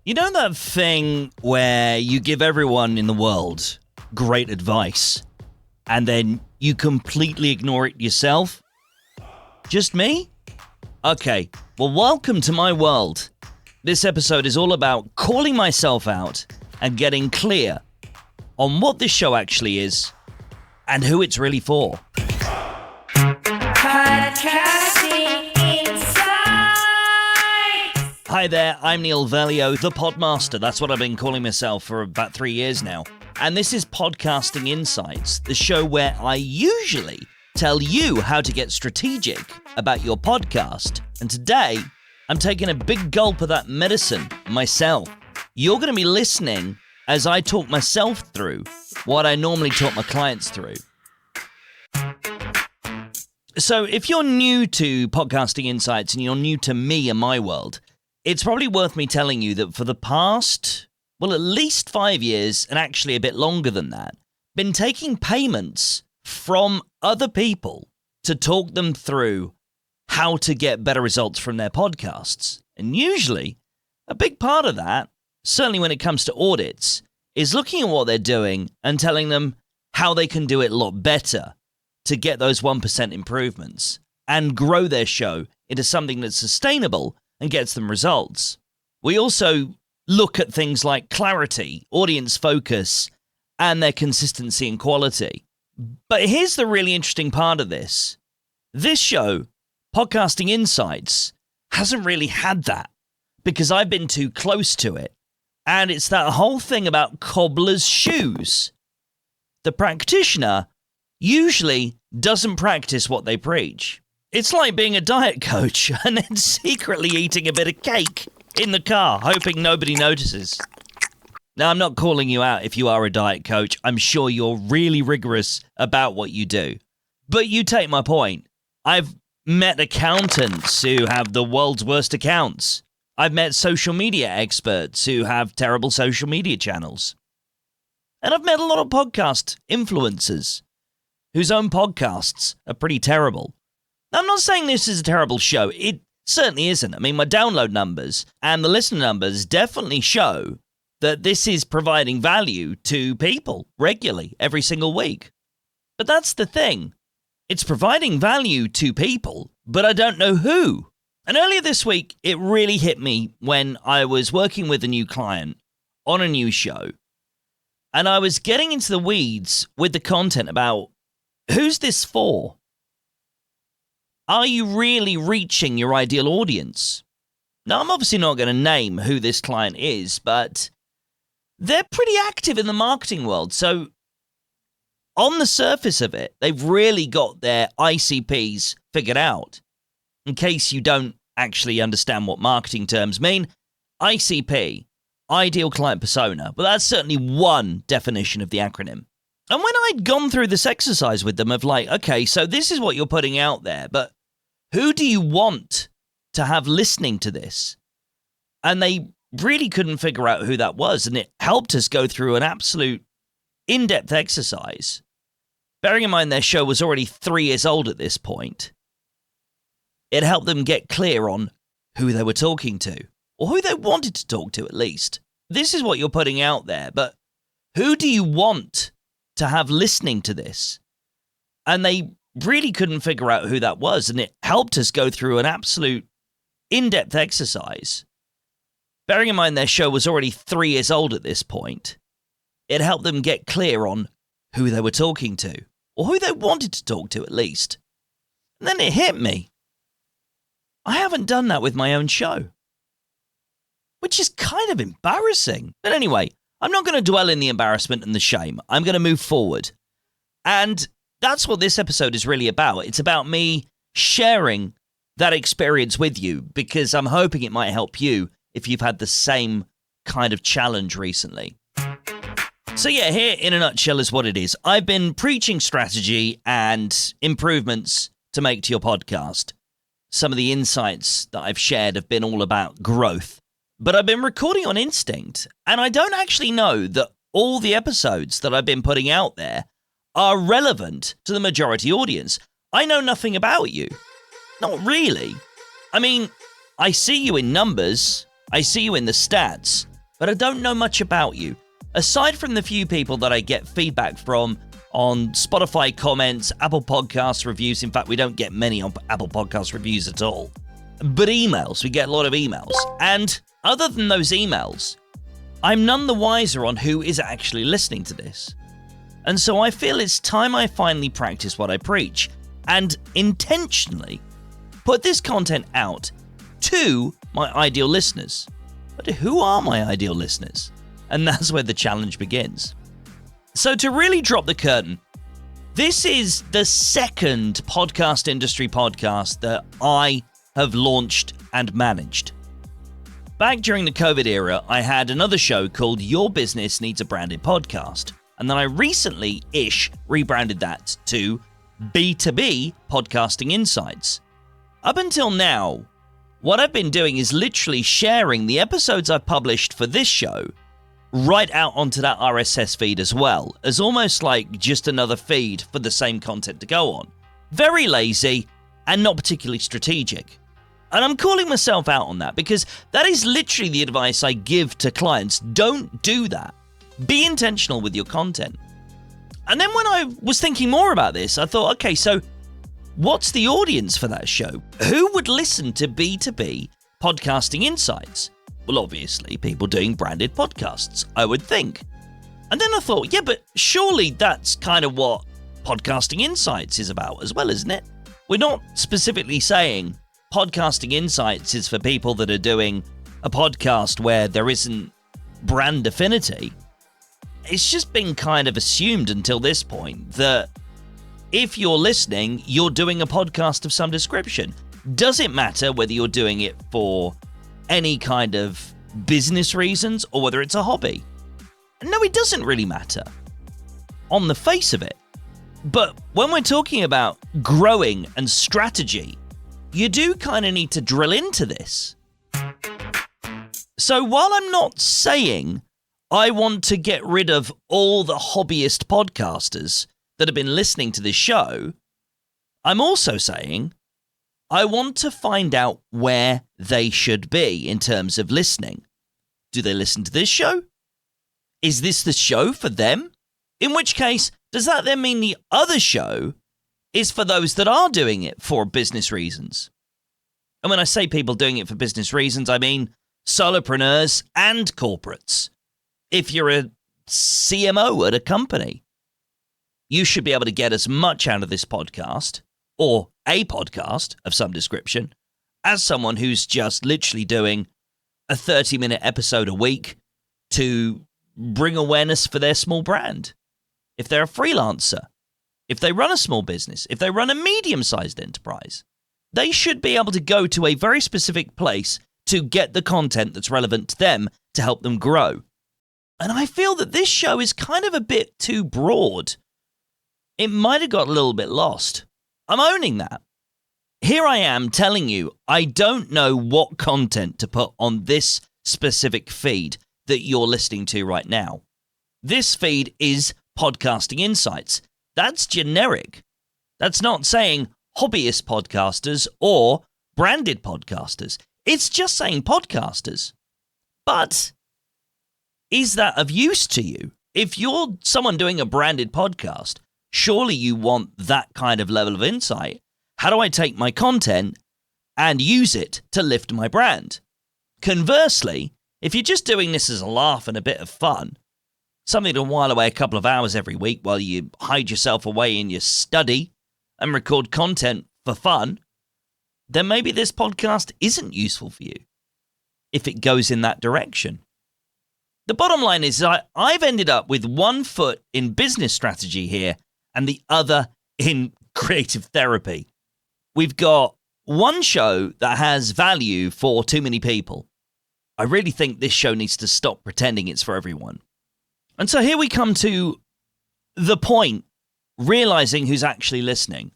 You know that thing where you give everyone in the world great advice and then you completely ignore it yourself? Just me? Okay, well, welcome to my world. This episode is all about calling myself out and getting clear on what this show actually is and who it's really for. Hi there, I'm Neil Velio, the Podmaster. That's what I've been calling myself for about 3 years now. And this is Podcasting Insights, the show where I usually tell you how to get strategic about your podcast. And today, I'm taking a big gulp of that medicine myself. You're going to be listening as I talk myself through what I normally talk my clients through. So if you're new to Podcasting Insights and you're new to me and my world, it's probably worth me telling you that for the past, well, at least 5 years, and actually a bit longer than that, been taking payments from other people to talk them through how to get better results from their podcasts. And usually, a big part of that, certainly when it comes to audits, is looking at what they're doing and telling them how they can do it a lot better to get those 1% improvements and grow their show into something that's sustainable and gets them results. We also look at things like clarity, audience focus, and their consistency and quality. But here's the really interesting part of this. This show, Podcasting Insights, hasn't really had that because I've been too close to it. And it's that whole thing about cobbler's shoes. The practitioner usually doesn't practice what they preach. It's like being a diet coach and then secretly eating a bit of cake in the car, hoping nobody notices. Now, I'm not calling you out if you are a diet coach. I'm sure you're really rigorous about what you do. But you take my point. I've met accountants who have the world's worst accounts. I've met social media experts who have terrible social media channels. And I've met a lot of podcast influencers whose own podcasts are pretty terrible. Now, I'm not saying this is a terrible show. It certainly isn't. I mean, my download numbers and the listener numbers definitely show that this is providing value to people regularly every single week. But that's the thing. It's providing value to people, but I don't know who. And earlier this week, it really hit me when I was working with a new client on a new show, and I was getting into the weeds with the content about who's this for? Are you really reaching your ideal audience? Now, I'm obviously not going to name who this client is, but they're pretty active in the marketing world. So on the surface of it, they've really got their ICPs figured out. In case you don't actually understand what marketing terms mean, ICP, Ideal Client Persona, but that's certainly one definition of the acronym. And when I'd gone through this exercise with them of like, okay, so this is what you're putting out there, but who do you want to have listening to this? And they really couldn't figure out who that was. And it helped us go through an absolute in-depth exercise. Bearing in mind their show was already 3 years old at this point. It helped them get clear on who they were talking to, or who they wanted to talk to at least. This is what you're putting out there, but who do you want to have listening to this? And they really couldn't figure out who that was, and it helped us go through an absolute in-depth exercise. Bearing in mind their show was already 3 years old at this point, it helped them get clear on who they were talking to, or who they wanted to talk to at least. And then it hit me. I haven't done that with my own show, which is kind of embarrassing. But anyway, I'm not going to dwell in the embarrassment and the shame. I'm going to move forward. And that's what this episode is really about. It's about me sharing that experience with you because I'm hoping it might help you if you've had the same kind of challenge recently. So yeah, here in a nutshell is what it is. I've been preaching strategy and improvements to make to your podcast. Some of the insights that I've shared have been all about growth. But I've been recording on instinct, and I don't actually know that all the episodes that I've been putting out there are relevant to the majority audience. I know nothing about you. Not really. I mean, I see you in numbers. I see you in the stats. but I don't know much about you. Aside from the few people that I get feedback from on Spotify comments, Apple Podcasts reviews. In fact, we don't get many on Apple Podcast reviews at all. But emails, we get a lot of emails. And other than those emails, I'm none the wiser on who is actually listening to this. And so I feel it's time I finally practice what I preach and intentionally put this content out to my ideal listeners. But who are my ideal listeners? And that's where the challenge begins. So to really drop the curtain, this is the second podcast industry podcast that I have launched and managed. Back during the COVID era, I had another show called Your Business Needs a Branded Podcast. And then I recently-ish rebranded that to B2B Podcasting Insights. Up until now, what I've been doing is literally sharing the episodes I've published for this show right out onto that RSS feed as well, as almost like just another feed for the same content to go on. Very lazy and not particularly strategic. And I'm calling myself out on that because that is literally the advice I give to clients. Don't do that. Be intentional with your content. And then when I was thinking more about this, I thought, okay, so what's the audience for that show? Who would listen to B2B Podcasting Insights? Well, obviously, people doing branded podcasts, I would think. And then I thought, yeah, but surely that's kind of what Podcasting Insights is about as well, isn't it? We're not specifically saying Podcasting Insights is for people that are doing a podcast where there isn't brand affinity. It's just been kind of assumed until this point that if you're listening, you're doing a podcast of some description. Does it matter whether you're doing it for any kind of business reasons or whether it's a hobby? No, it doesn't really matter on the face of it. But when we're talking about growing and strategy, you do kind of need to drill into this. So while I'm not saying I want to get rid of all the hobbyist podcasters that have been listening to this show, I'm also saying I want to find out where they should be in terms of listening. Do they listen to this show? Is this the show for them? In which case, does that then mean the other show is for those that are doing it for business reasons? And when I say people doing it for business reasons, I mean solopreneurs and corporates. If you're a CMO at a company, you should be able to get as much out of this podcast or a podcast of some description as someone who's just literally doing a 30-minute episode a week to bring awareness for their small brand. If they're a freelancer, if they run a small business, if they run a medium-sized enterprise, they should be able to go to a very specific place to get the content that's relevant to them to help them grow. And I feel that this show is kind of a bit too broad. It might have got a little bit lost. I'm owning that. Here I am telling you, I don't know what content to put on this specific feed that you're listening to right now. This feed is Podcasting Insights. That's generic. That's not saying hobbyist podcasters or branded podcasters. It's just saying podcasters. But is that of use to you? If you're someone doing a branded podcast, surely you want that kind of level of insight. How do I take my content and use it to lift my brand? Conversely, if you're just doing this as a laugh and a bit of fun, something to while away a couple of hours every week while you hide yourself away in your study and record content for fun, then maybe this podcast isn't useful for you if it goes in that direction. The bottom line is I've ended up with one foot in business strategy here and the other in creative therapy. We've got one show that has value for too many people. I really think this show needs to stop pretending it's for everyone. And so here we come to the point, realizing who's actually listening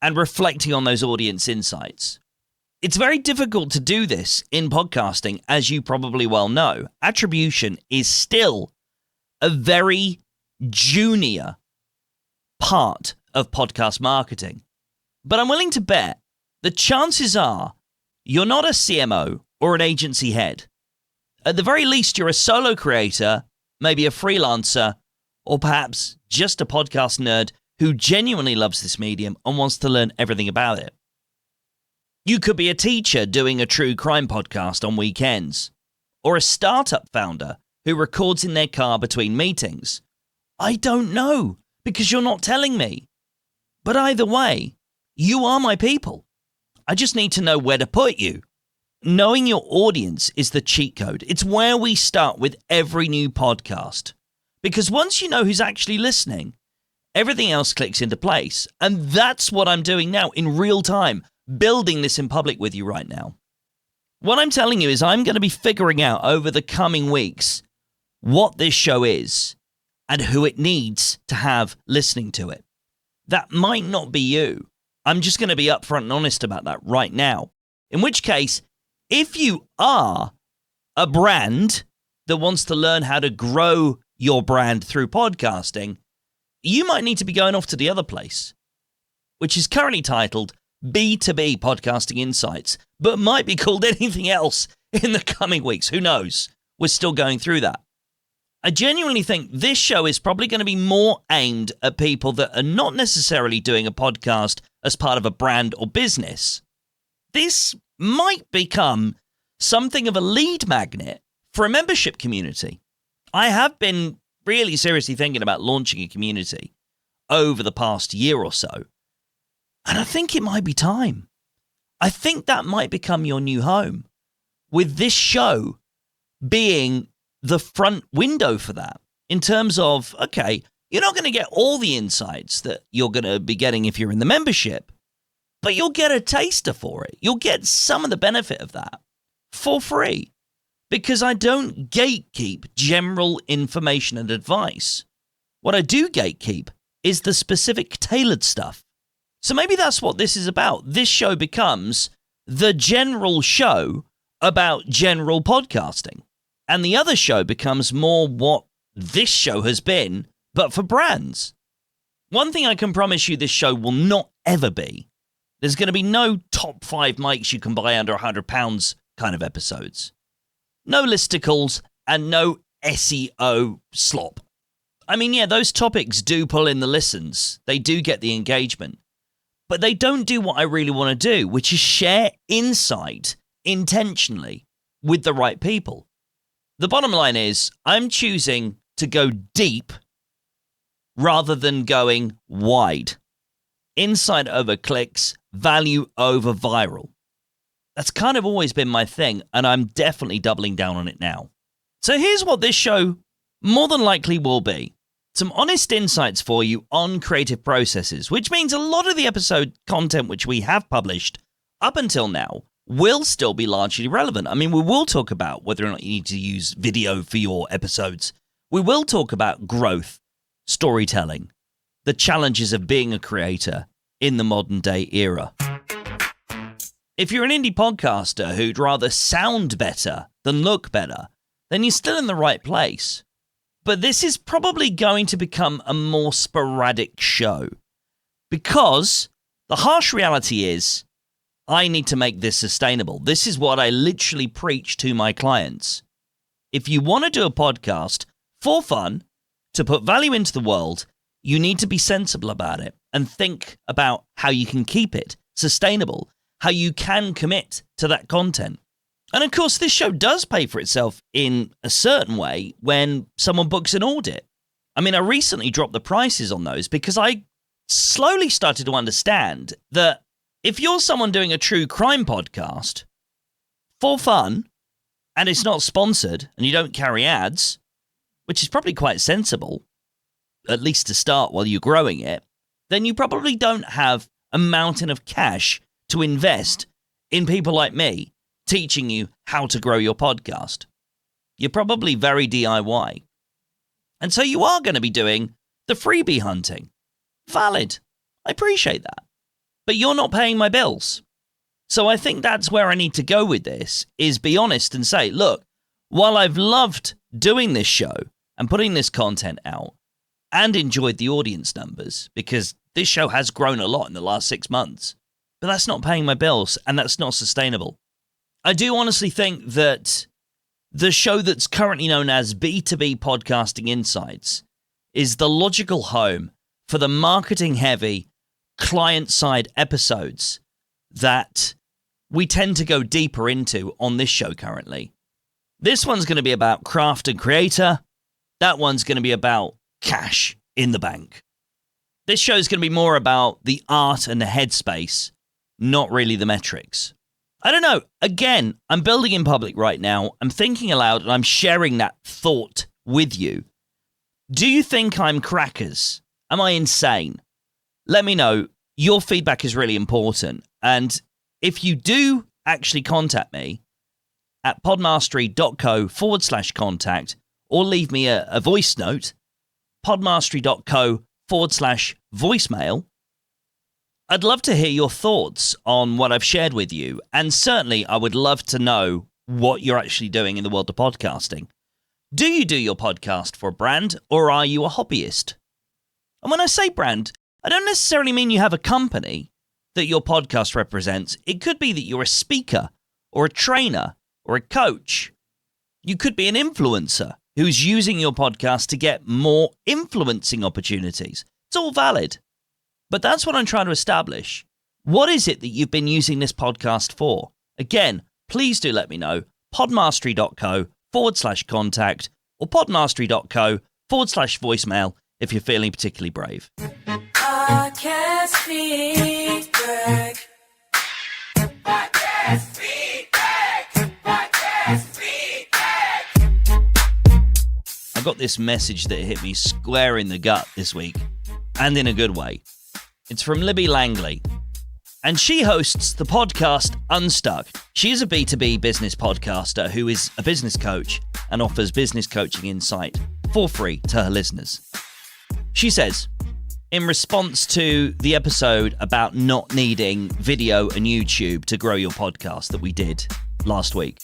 and reflecting on those audience insights. It's very difficult to do this in podcasting, as you probably well know. Attribution is still a very junior part of podcast marketing. But I'm willing to bet the chances are you're not a CMO or an agency head. At the very least, you're a solo creator, maybe a freelancer, or perhaps just a podcast nerd who genuinely loves this medium and wants to learn everything about it. You could be a teacher doing a true crime podcast on weekends, or a startup founder who records in their car between meetings. I don't know, because you're not telling me. But either way, you are my people. I just need to know where to put you. Knowing your audience is the cheat code. It's where we start with every new podcast. Because once you know who's actually listening, everything else clicks into place. And that's what I'm doing now in real time, building this in public with you right now. What I'm telling you is I'm going to be figuring out over the coming weeks what this show is and who it needs to have listening to it. That might not be you. I'm just going to be upfront and honest about that right now. In which case, if you are a brand that wants to learn how to grow your brand through podcasting, you might need to be going off to the other place, which is currently titled B2B Podcasting Insights, but might be called anything else in the coming weeks. Who knows? We're still going through that. I genuinely think this show is probably going to be more aimed at people that are not necessarily doing a podcast as part of a brand or business. This might become something of a lead magnet for a membership community. I have been really seriously thinking about launching a community over the past year or so, and I think it might be time. I think that might become your new home, with this show being the front window for that, in terms of, okay, you're not going to get all the insights that you're going to be getting if you're in the membership, but you'll get a taster for it. You'll get some of the benefit of that for free, because I don't gatekeep general information and advice. What I do gatekeep is the specific tailored stuff. So maybe that's what this is about. This show becomes the general show about general podcasting. And the other show becomes more what this show has been, but for brands. One thing I can promise you this show will not ever be, there's going to be no top 5 mics you can buy under £100 kind of episodes. No listicles and no SEO slop. I mean, yeah, those topics do pull in the listens. They do get the engagement. But they don't do what I really want to do, which is share insight intentionally with the right people. The bottom line is, I'm choosing to go deep rather than going wide. Insight over clicks, value over viral. That's kind of always been my thing, and I'm definitely doubling down on it now. So here's what this show more than likely will be. Some honest insights for you on creative processes, which means a lot of the episode content which we have published up until now will still be largely relevant. I mean, we will talk about whether or not you need to use video for your episodes. We will talk about growth, storytelling, the challenges of being a creator in the modern day era. If you're an indie podcaster who'd rather sound better than look better, then you're still in the right place. But this is probably going to become a more sporadic show, because the harsh reality is I need to make this sustainable. This is what I literally preach to my clients. If you want to do a podcast for fun, to put value into the world, you need to be sensible about it and think about how you can keep it sustainable, how you can commit to that content. And of course, this show does pay for itself in a certain way when someone books an audit. I mean, I recently dropped the prices on those because I slowly started to understand that if you're someone doing a true crime podcast for fun, and it's not sponsored, and you don't carry ads, which is probably quite sensible, at least to start while you're growing it, then you probably don't have a mountain of cash to invest in people like me teaching you how to grow your podcast. You're probably very DIY. And so you are going to be doing the freebie hunting. Valid. I appreciate that. But you're not paying my bills. So I think that's where I need to go with this, is be honest and say, look, while I've loved doing this show and putting this content out and enjoyed the audience numbers, because this show has grown a lot in the last 6 months, but that's not paying my bills and that's not sustainable. I do honestly think that The show that's currently known as B2B Podcasting Insights is the logical home for the marketing-heavy, client-side episodes that we tend to go deeper into on this show currently. This one's going to be about craft and creator. That one's going to be about cash in the bank. This show is going to be more about the art and the headspace, not really the metrics. I don't know. Again, I'm building in public right now. I'm thinking aloud and I'm sharing that thought with you. Do you think I'm crackers? Am I insane? Let me know. Your feedback is really important. And if you do actually contact me at podmastery.co/contact or leave me a voice note, podmastery.co/voicemail, I'd love to hear your thoughts on what I've shared with you. And certainly I would love to know what you're actually doing in the world of podcasting. Do you do your podcast for a brand or are you a hobbyist? And when I say brand, I don't necessarily mean you have a company that your podcast represents. It could be that you're a speaker or a trainer or a coach. You could be an influencer who's using your podcast to get more influencing opportunities. It's all valid. But that's what I'm trying to establish. What is it that you've been using this podcast for? Again, please do let me know. podmastery.co/contact or podmastery.co/voicemail if you're feeling particularly brave. Podcast feedback. Podcast feedback. Podcast feedback. I got this message that hit me square in the gut this week, and in a good way. It's from Libby Langley, and she hosts the podcast Unstuck. She is a B2B business podcaster who is a business coach and offers business coaching insight for free to her listeners. She says, in response to the episode about not needing video and YouTube to grow your podcast that we did last week.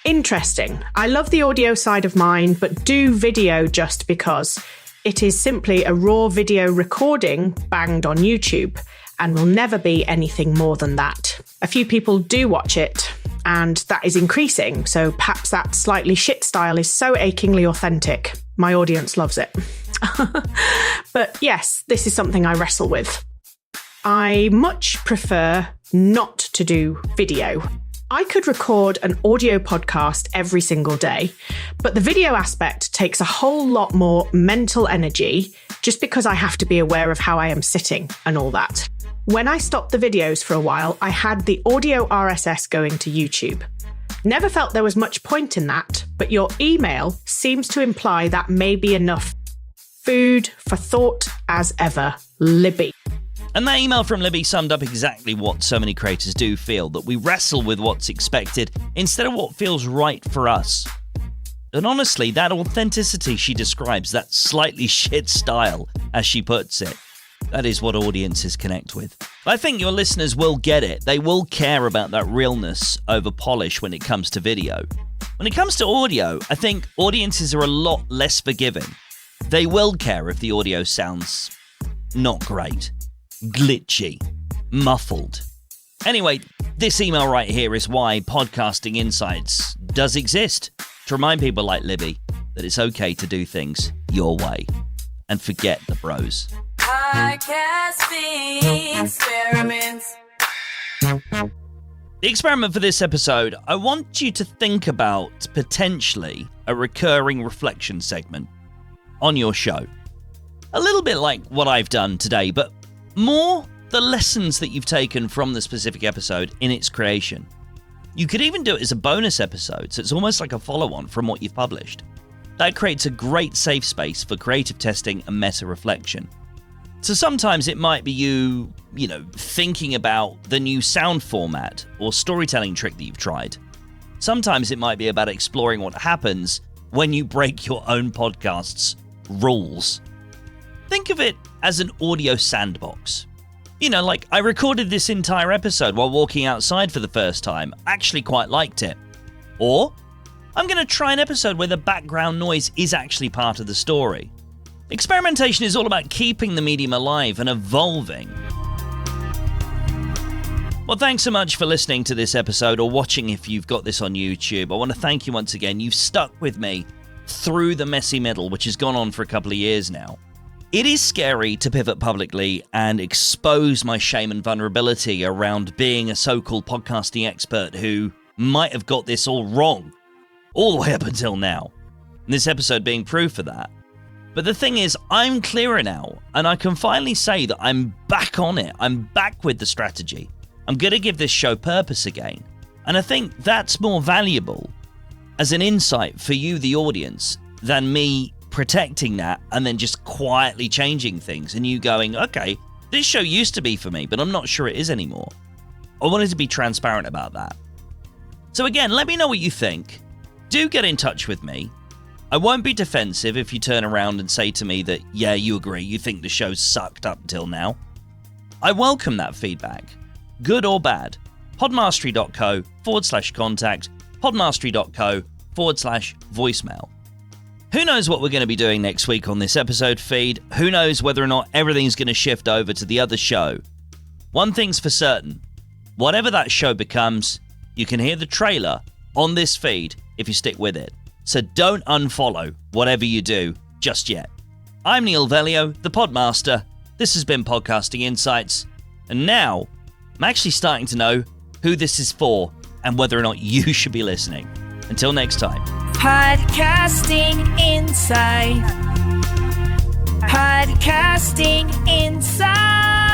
Interesting. I love the audio side of mine, but do video just because. It is simply a raw video recording banged on YouTube and will never be anything more than that. A few people do watch it, and that is increasing, so perhaps that slightly shit style is so achingly authentic. My audience loves it. But yes, this is something I wrestle with. I much prefer not to do video. I could record an audio podcast every single day, but the video aspect takes a whole lot more mental energy just because I have to be aware of how I am sitting and all that. When I stopped the videos for a while, I had the audio RSS going to YouTube. Never felt there was much point in that, but your email seems to imply that may be enough. Food for thought as ever, Libby. And that email from Libby summed up exactly what so many creators do feel, that we wrestle with what's expected instead of what feels right for us. And honestly, that authenticity she describes, that slightly shit style, as she puts it, that is what audiences connect with. I think your listeners will get it. They will care about that realness over polish when it comes to video. When it comes to audio, I think audiences are a lot less forgiving. They will care if the audio sounds not great, glitchy, muffled. Anyway, this email right here is why Podcasting Insights does exist, to remind people like Libby that it's okay to do things your way and forget the bros. Podcasting experiments. The experiment for this episode, I want you to think about potentially a recurring reflection segment on your show. A little bit like what I've done today, but more the lessons that you've taken from the specific episode in its creation. You could even do it as a bonus episode, so it's almost like a follow-on from what you've published. That creates a great safe space for creative testing and meta-reflection. So sometimes it might be you thinking about the new sound format or storytelling trick that you've tried. Sometimes it might be about exploring what happens when you break your own podcast's rules. Think of it as an audio sandbox. Like I recorded this entire episode while walking outside for the first time. Actually quite liked it. Or I'm going to try an episode where the background noise is actually part of the story. Experimentation is all about keeping the medium alive and evolving. Well, thanks so much for listening to this episode or watching if you've got this on YouTube. I want to thank you once again. You've stuck with me through the messy middle, which has gone on for a couple of years now. It is scary to pivot publicly and expose my shame and vulnerability around being a so-called podcasting expert who might have got this all wrong all the way up until now. And this episode being proof of that. But the thing is, I'm clearer now, and I can finally say that I'm back on it. I'm back with the strategy. I'm going to give this show purpose again. And I think that's more valuable as an insight for you, the audience, than me protecting that and then just quietly changing things and you going, okay, this show used to be for me, but I'm not sure it is anymore. I wanted to be transparent about that. So again, let me know what you think. Do get in touch with me. I won't be defensive if you turn around and say to me that, yeah, you agree, you think the show's sucked up until now. I welcome that feedback. Good or bad. podmastery.co/contact, podmastery.co/voicemail. Who knows what we're going to be doing next week on this episode feed? Who knows whether or not everything's going to shift over to the other show? One thing's for certain. Whatever that show becomes, you can hear the trailer on this feed if you stick with it. So don't unfollow whatever you do just yet. I'm Neil Velio, the Podmaster. This has been Podcasting Insights. And now, I'm actually starting to know who this is for and whether or not you should be listening. Until next time. Podcasting Insight. Podcasting Insight.